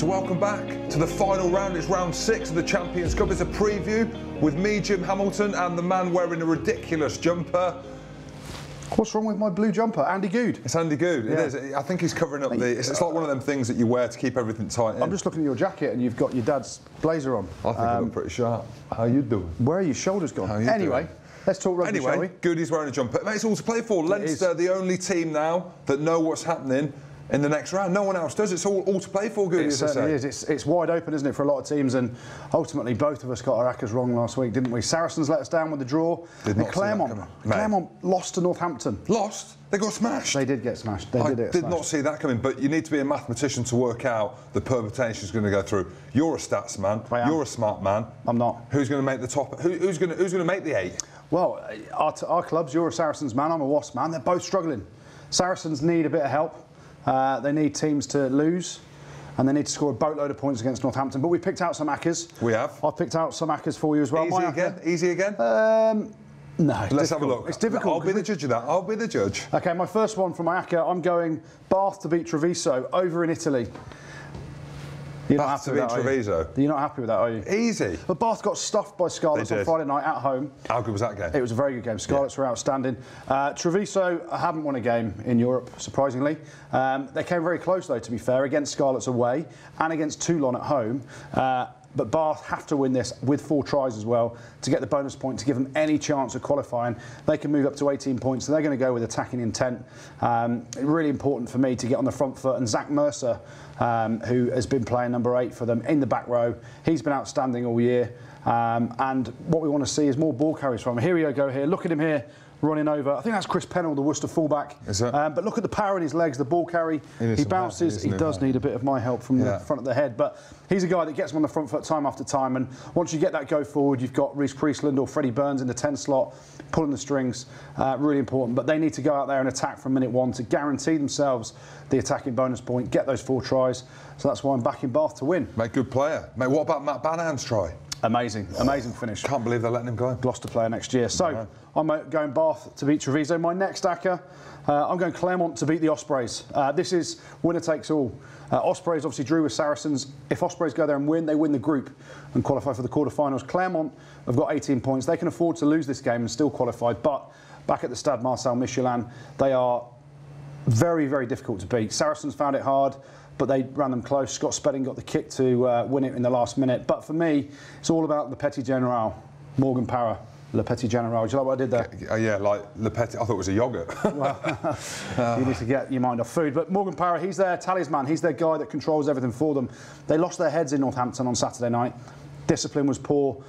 So welcome back to the final round. It's round 6 of the Champions Cup. It's a preview with me, Jim Hamilton, and the man wearing a ridiculous jumper. What's wrong with my blue jumper? Andy Goode. It's Andy Goode. Yeah. It is. I think he's covering up the... It's like one of them things that you wear to keep everything tight in. I'm just looking at your jacket and you've got your dad's blazer on. I think you look pretty sharp. How you doing? Where are your shoulders gone? How you anyway, doing? Let's talk rugby, shall we? Goody's wearing a jumper. Mate, it's all to play for. Leinster, the only team now that know what's happening in the next round. No one else does. It's all to play for, Goody, as I say. It certainly is. It's wide open, isn't it, for a lot of teams? And ultimately, both of us got our accas wrong last week, didn't we? Saracens let us down with the draw. Did not Clermont lost to Northampton. Lost? They got smashed. They did get smashed. I did not see that coming. But you need to be a mathematician to work out the permutations going to go through. You're a stats man. You're a smart man. I'm not. Who's going to make the top? Who's going to make the 8? Well, our clubs. You're a Saracens man. I'm a Wasps man. They're both struggling. Saracens need a bit of help. They need teams to lose, and they need to score a boatload of points against Northampton. But we picked out some accas. We have. I've picked out some accas for you as well. Easy again? No. Let's have a look. It's difficult. I'll be the judge of that. I'll be the judge. Okay, my first one from my acca, I'm going Bath to beat Treviso over in Italy. You're not happy with that, Treviso. You're not happy with that, are you? Easy. But Bath got stuffed by Scarlets on Friday night at home. How good was that game? It was a very good game. Scarlets were outstanding. Treviso haven't won a game in Europe, surprisingly. They came very close, though, to be fair, against Scarlets away and against Toulon at home. But Bath have to win this with 4 tries as well to get the bonus point to give them any chance of qualifying. They can move up to 18 points, so they're going to go with attacking intent. Really important for me to get on the front foot. And Zach Mercer, who has been playing number 8 for them in the back row, he's been outstanding all year. And what we want to see is more ball carries from him. Here we go here. Look at him here. Running over, I think that's Chris Pennell, the Worcester fullback. Is it? But look at the power in his legs, the ball carry. He bounces. He does need a bit of my help from the front of the head, but he's a guy that gets him on the front foot time after time. And once you get that go forward, you've got Reece Priestland or Freddie Burns in the 10 slot, pulling the strings. Really important. But they need to go out there and attack from minute 1 to guarantee themselves the attacking bonus point, get those 4 tries. So that's why I'm backing Bath to win. Mate, good player. Mate, what about Matt Banahan's try? Amazing finish. Can't believe they're letting him go. Gloucester player next year. So I'm going Bath to beat Treviso. My next acca, I'm going Clermont to beat the Ospreys. This is winner takes all. Ospreys obviously drew with Saracens. If Ospreys go there and win, they win the group and qualify for the quarterfinals. Clermont have got 18 points. They can afford to lose this game and still qualify. But back at the Stade Marcel Michelin, they are very, very difficult to beat. Saracens found it hard, but they ran them close. Scott Spedding got the kick to win it in the last minute. But for me, it's all about Le Petit General, Morgan Parra. Le Petit General. Do you like what I did there? Yeah, like Le Petit. I thought it was a yoghurt. Well, you need to get your mind off food. But Morgan Parra, he's their talisman. He's their guy that controls everything for them. They lost their heads in Northampton on Saturday night. Discipline was poor.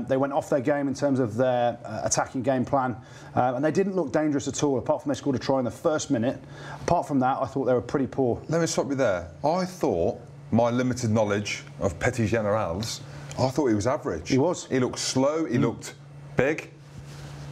They went off their game in terms of their attacking game plan. And they didn't look dangerous at all, apart from they scored a try in the first minute. Apart from that, I thought they were pretty poor. Let me stop you there. I thought, my limited knowledge of Petit Generals, I thought he was average. He was. He looked slow. He looked big.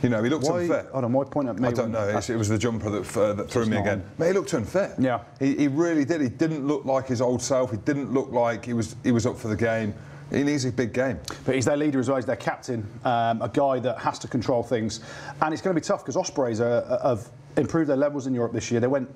You know, he looked unfit. Hold on, why point at me? I don't know. It was the jumper that threw me again. But he looked unfit. Yeah. He really did. He didn't look like his old self. He didn't look like he was up for the game. He needs a big game. But he's their leader as well. He's their captain, a guy that has to control things. And it's going to be tough because Ospreys have improved their levels in Europe this year. They went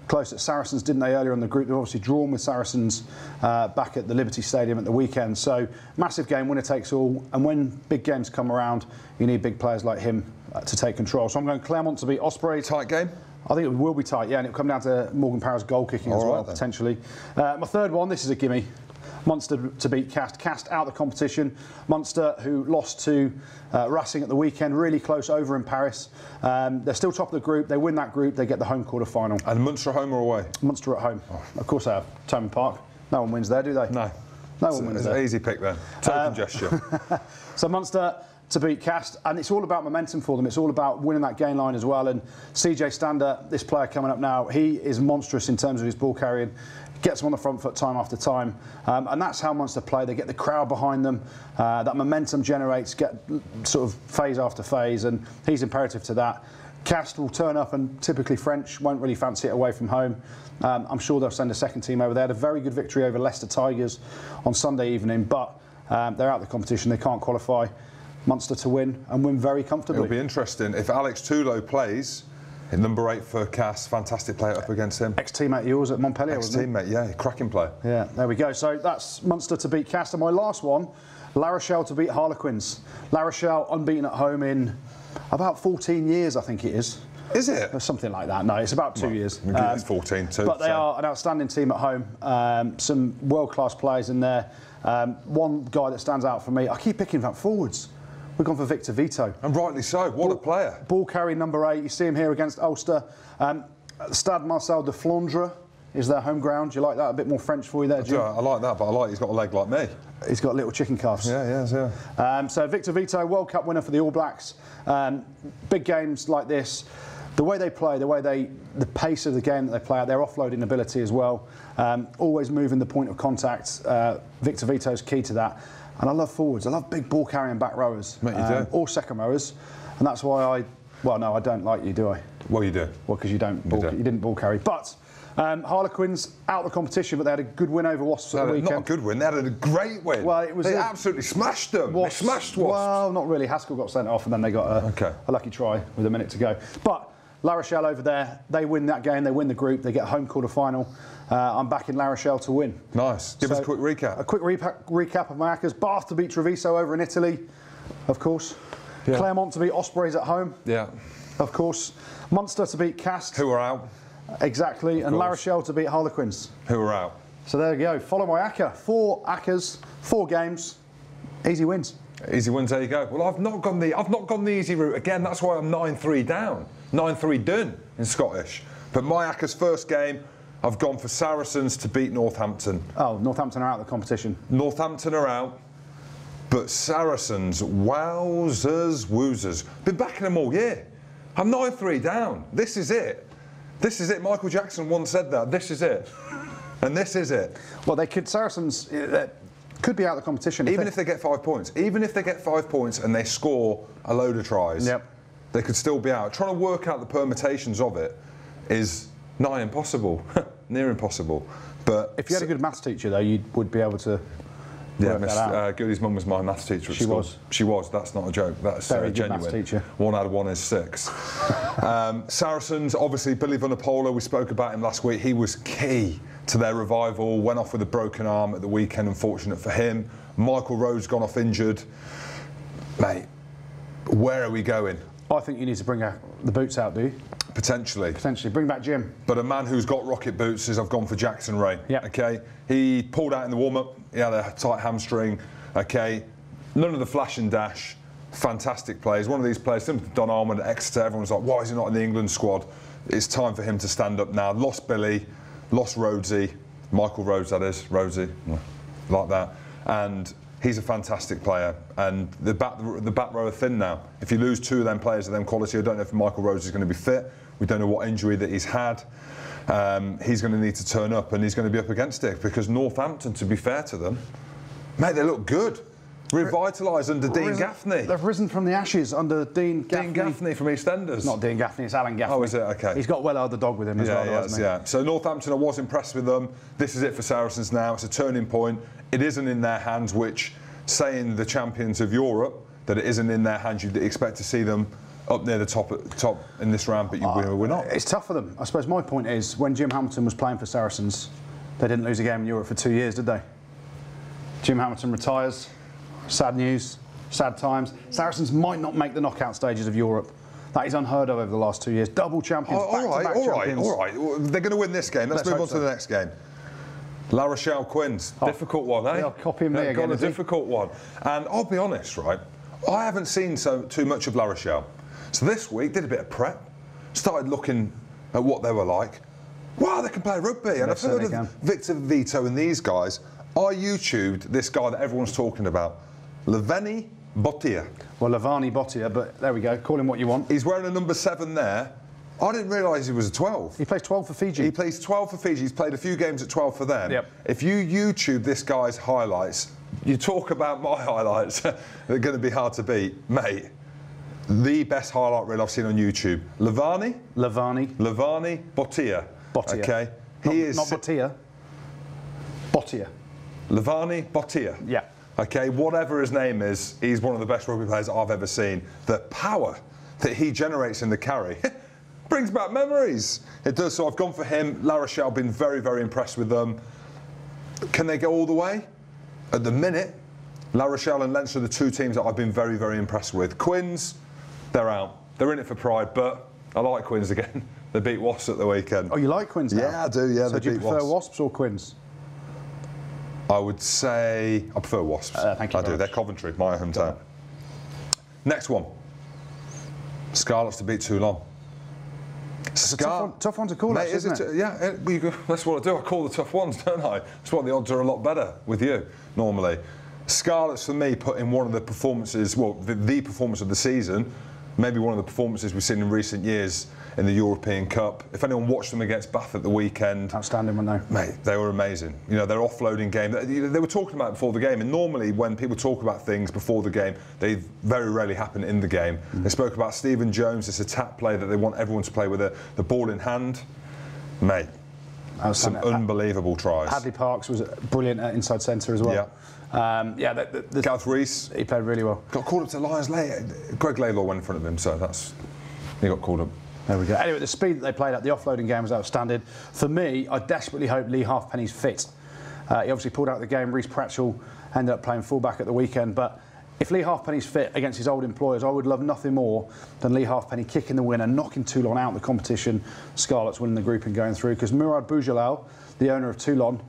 close at Saracens, didn't they, earlier in the group? They've obviously drawn with Saracens back at the Liberty Stadium at the weekend. So massive game, winner takes all. And when big games come around, you need big players like him to take control. So I'm going Clermont to beat Ospreys. Tight game? I think it will be tight, yeah, and it'll come down to Morgan Parra's goal kicking as well, potentially. My third one, this is a gimme. Munster to beat Cast. Cast out the competition. Munster, who lost to Racing at the weekend, really close over in Paris. They're still top of the group. They win that group, they get the home quarter final. And Munster home or away? Munster at home. Of course they have. Thomond Park. No one wins there, do they? No. No one wins there. It's an easy pick then. Token gesture. So Munster to beat Cast, and it's all about momentum for them. It's all about winning that gain line as well. And CJ Stander, this player coming up now, he is monstrous in terms of his ball carrying. Gets them on the front foot time after time, and that's how Munster play. They get the crowd behind them, that momentum generates, get sort of phase after phase, and he's imperative to that. Cast will turn up, and typically French won't really fancy it away from home. I'm sure they'll send a second team over. They had a very good victory over Leicester Tigers on Sunday evening, but they're out of the competition. They can't qualify. Munster to win, and win very comfortably. It'll be interesting if Alex Toulon plays. Number 8 for Cass, fantastic player up against him. Ex-teammate of yours at Montpellier, wasn't he? Ex-teammate, yeah, cracking player. Yeah, there we go. So that's Munster to beat Cass. And my last one, La Rochelle to beat Harlequins. La Rochelle unbeaten at home in about 14 years, I think it is. Is it? Or something like that. No, it's about 2 years. It's 14 too. But they are an outstanding team at home. Some world-class players in there. One guy that stands out for me, I keep picking up forwards. We've gone for Victor Vito. And rightly so. What a player. Ball carry number 8. You see him here against Ulster. Stade Marcel de Flandre is their home ground. Do you like that? A bit more French for you there, Jim? Yeah, I like that, but I like he's got a leg like me. He's got little chicken calves. Yeah, he has, yeah. So Victor Vito, World Cup winner for the All Blacks. Big games like this, the way they play, the pace of the game that they play out, their offloading ability as well, always moving the point of contact. Victor Vito's key to that. And I love forwards. I love big ball carrying back rowers. Mate, you do. Or second rowers. And that's why well, no, I don't like you, do I? Well, you do. Well, because you didn't ball carry. But Harlequins out of the competition, but they had a good win over Wasps at the weekend. Not a good win, they had a great win. Well, they absolutely smashed them. They smashed Wasps. Well, not really. Haskell got sent off and then they got a lucky try with a minute to go. But La Rochelle over there, they win that game, they win the group, they get a home quarter-final. I'm back in La Rochelle to win. Nice. Give us a quick recap. A quick recap of my Accas. Bath to beat Treviso over in Italy, of course. Yeah. Clermont to beat Ospreys at home. Yeah. Of course. Munster to beat Cast. Who are out. Exactly. And La Rochelle to beat Harlequins. Who are out. So there you go. Follow my Acca. 4 Accas, 4 games, easy wins. Easy wins, there you go. Well, I've not gone the easy route again. That's why I'm 9-3 down, 9-3 done in Scottish. But my Acca's first game, I've gone for Saracens to beat Northampton. Oh, Northampton are out of the competition. Northampton are out, but Saracens, wowzers, woozers. Been backing them all year. I'm 9-3 down. This is it. This is it. Michael Jackson once said that. This is it. And this is it. Well, Saracens could be out of the competition. Even if they get 5 points. Even if they get 5 points and they score a load of tries, they could still be out. Trying to work out the permutations of it is nigh impossible. Near impossible. But if you had a good maths teacher, though, you would be able to work that out. Goody's mum was my maths teacher at school. She was. That's not a joke. That's very genuine. Maths teacher. 1 out of 1 is 6. Saracens, obviously, Billy Vunipola, we spoke about him last week. He was key to their revival. Went off with a broken arm at the weekend, unfortunate for him. Michael Rowe's gone off injured. Mate, where are we going? I think you need to bring the boots out, do you? Potentially. Potentially. Bring back Jim. But a man who's got rocket boots is I've gone for Jackson Ray. Yeah. Okay. He pulled out in the warm-up. He had a tight hamstring. Okay. None of the flash and dash. Fantastic players. One of these players, similar to Don Armand at Exeter. Everyone's like, why is he not in the England squad? It's time for him to stand up now. Lost Billy. Lost Rhodesy. Michael Rhodes, that is. Rhodesy. Like that. And he's a fantastic player, and the back row are thin now. If you lose 2 of them players of them quality, I don't know if Michael Rhodes is going to be fit. We don't know what injury that he's had. He's going to need to turn up, and he's going to be up against it, because Northampton, to be fair to them, mate, they look good. Revitalised under Dean Gaffney. They've risen from the ashes under Dean Gaffney. Dean Gaffney from EastEnders. Not Dean Gaffney, it's Alan Gaffney. Oh, is it? Okay. He's got Weller the dog with him as well, hasn't he? Yeah. So Northampton, I was impressed with them. This is it for Saracens now. It's a turning point. It isn't in their hands, which, saying the champions of Europe, that it isn't in their hands, you'd expect to see them up near the top in this round, but we're not. It's tough for them. I suppose my point is, when Jim Hamilton was playing for Saracens, they didn't lose a game in Europe for 2 years, did they? Jim Hamilton retires. Sad news, sad times. Saracens might not make the knockout stages of Europe. That is unheard of over the last 2 years. Double champions, back-to-back champions. All right. They're going to win this game. Let's move on to the next game. La Rochelle Quins. Difficult one, eh? They'll copy me again. A difficult one. And I'll be honest, right? I haven't seen too much of La Rochelle. So this week, did a bit of prep. Started looking at what they were like. Wow, they can play rugby. And I've heard of Victor Vito and these guys. I YouTubed this guy that everyone's talking about. Leveni Bottia. Well, Levani Bottia, but there we go. Call him what you want. He's wearing a number 7 there. I didn't realise he was a 12. He plays 12 for Fiji. He plays 12 for Fiji. He's played a few games at 12 for them. Yep. If you YouTube this guy's highlights, you talk about my highlights, they're going to be hard to beat. Mate, the best highlight reel I've seen on YouTube. Levani Bottia. Bottia. Okay. Not Bottia. Bottia. Levani Bottia. Yeah. Okay, whatever his name is, he's one of the best rugby players I've ever seen. The power that he generates in the carry. Brings back memories. It does. So I've gone for him. La Rochelle, been very, very impressed with them. Can they go all the way? At the minute, La Rochelle and Leinster are the two teams that I've been very, very impressed with. Quins, they're out. They're in it for pride, but I like Quins again. They beat Wasps at the weekend. Oh, you like Quins now? Yeah, I do. Yeah, so they do you beat prefer Wasps. Wasps or Quins? I would say I prefer Wasps. Thank you. I do. They're Coventry, my hometown. Next one. Scarlets to beat Toulon. It's a tough one to call, mate, isn't it? Yeah, that's what I do. I call the tough ones, don't I? That's why the odds are a lot better with you, normally. Scarlets, for me, put in one of the performances, well, the performance of the season, maybe one of the performances we've seen in recent years in the European Cup. If anyone watched them against Bath at the weekend... Outstanding, weren't they? Mate, they were amazing. You know, their offloading game, they were talking about it before the game, and normally when people talk about things before the game, they very rarely happen in the game. They spoke about Stephen Jones, this attack play that they want everyone to play with the ball in hand. Mate, some unbelievable tries. Hadley Parks was brilliant at inside centre as well. Yeah. Gareth Rees. He played really well. Got called up to Lions late. Greg Laidlaw went in front of him, so he got called up. There we go. Anyway, the speed that they played at, the offloading game was outstanding. For me, I desperately hope Lee Halfpenny's fit. He obviously pulled out of the game. Reece Pratchell ended up playing fullback at the weekend. But if Lee Halfpenny's fit against his old employers, I would love nothing more than Lee Halfpenny kicking the winner, knocking Toulon out of the competition, Scarlets winning the group and going through. Because Murad Boujalal, the owner of Toulon,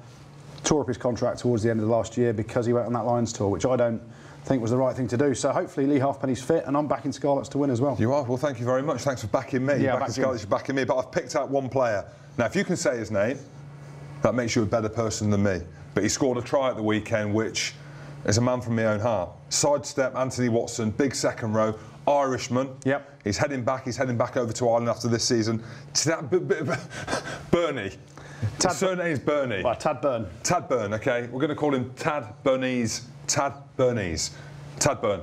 tore up his contract towards the end of the last year because he went on that Lions tour, which I don't think was the right thing to do. So hopefully Lee Halfpenny's fit, and I'm backing Scarlets to win as well. You are? Well, thank you very much. Thanks for backing me. Yeah, backing Scarlets, you're backing me. But I've picked out one player. Now, if you can say his name, that makes you a better person than me. But he scored a try at the weekend, which is a man from my own heart. Sidestep, Anthony Watson, big second row, Irishman. Yep. He's heading back over to Ireland after this season. Bernie. His surname's Bernie. Well, Tad Burn. Tad Burn, okay. We're going to call him Tad Bernese. Tad Bernese. Tad Burn.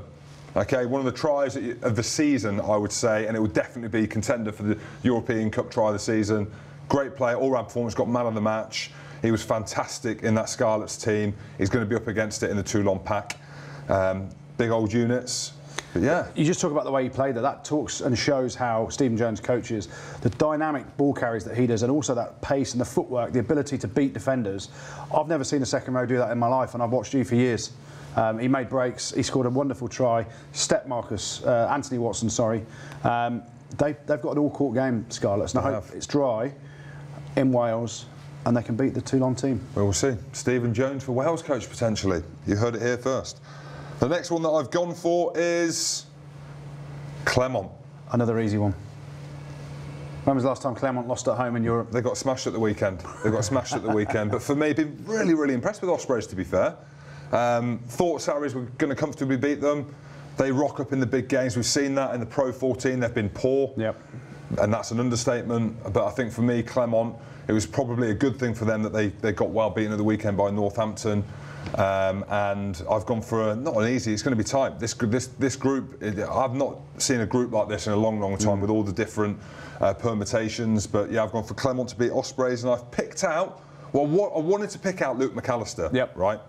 Okay, one of the tries of the season, I would say, and it would definitely be contender for the European Cup try of the season. Great player, all-round performance, got man of the match. He was fantastic in that Scarlets team. He's going to be up against it in the Toulon pack. Big old units. But yeah. You just talk about the way he played that talks and shows how Stephen Jones coaches, the dynamic ball carries that he does, and also that pace and the footwork, the ability to beat defenders. I've never seen a second row do that in my life, and I've watched you for years. He made breaks, he scored a wonderful try. Step Marcus, Anthony Watson, sorry. They've got an all-court game, Scarlets, and I hope it's dry in Wales and they can beat the Toulon team. Well, we'll see. Stephen Jones for Wales coach, potentially. You heard it here first. The next one that I've gone for is Clermont. Another easy one. When was the last time Clermont lost at home in Europe? They got smashed at the weekend. But for me, been really, really impressed with Ospreys, to be fair. Thought Saracens were going to comfortably beat them. They rock up in the big games. We've seen that in the Pro 14. They've been poor. Yep. And that's an understatement. But I think for me, Clermont, it was probably a good thing for them that they got well beaten at the weekend by Northampton. And I've gone for not an easy. It's going to be tight. This group, I've not seen a group like this in a long, long time with all the different permutations. But yeah, I've gone for Clermont to beat Ospreys, and I've picked out. Well, I wanted to pick out Luke McAllister. Yep. Right.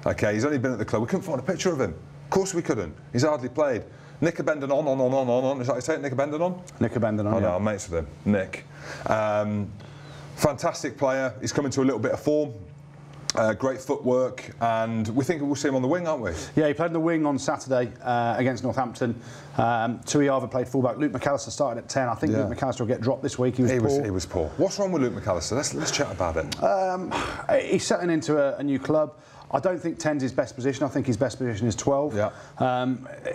Okay. He's only been at the club. We couldn't find a picture of him. Of course we couldn't. He's hardly played. Nick Abendon on. Is that how you say it? Nick Abendon on? Nick Abendon on. Oh, no, I'm mates with him. Nick. Fantastic player. He's coming to a little bit of form. Great footwork, and we think we'll see him on the wing, aren't we? Yeah, he played on the wing on Saturday against Northampton. Tui Arva played fullback. Luke McAllister started at 10. I think Luke McAllister will get dropped this week. He was poor. What's wrong with Luke McAllister? Let's chat about it. He's settling into a new club. I don't think 10's his best position. I think his best position is 12. Yeah.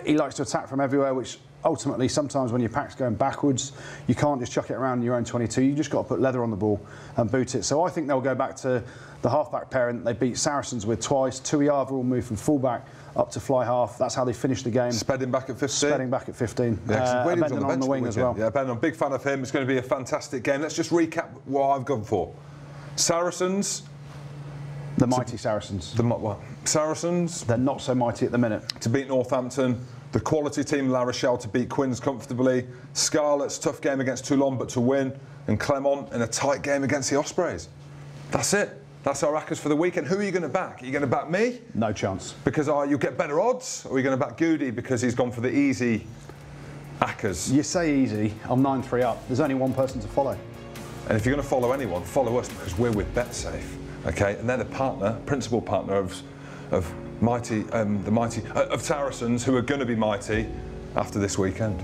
He likes to attack from everywhere, which ultimately sometimes when your pack's going backwards, you can't just chuck it around in your own 22. You just got to put leather on the ball and boot it. So I think they'll go back to the half-back pairing they beat Saracens with twice. Tui Arva will move from full-back up to fly half. That's how they finished the game. Spedding back at 15. Spedding back at 15. Yeah, Abendon on the bench on the wing as well. Yeah, Abendon, big fan of him. It's going to be a fantastic game. Let's just recap what I've gone for. Saracens. The mighty Saracens. Saracens. They're not so mighty at the minute. To beat Northampton. The quality team, La Rochelle, to beat Quins comfortably. Scarlets, tough game against Toulon, but to win. And Clermont in a tight game against the Ospreys. That's it. That's our rackers for the weekend. Who are you going to back? Are you going to back me? No chance. Because you'll get better odds? Or are you going to back Goode because he's gone for the easy Hackers. You say easy, I'm 9-3 up. There's only one person to follow. And if you're going to follow anyone, follow us, because we're with BetSafe, okay? And they're the partner, principal partner of Saracens, who are going to be mighty after this weekend.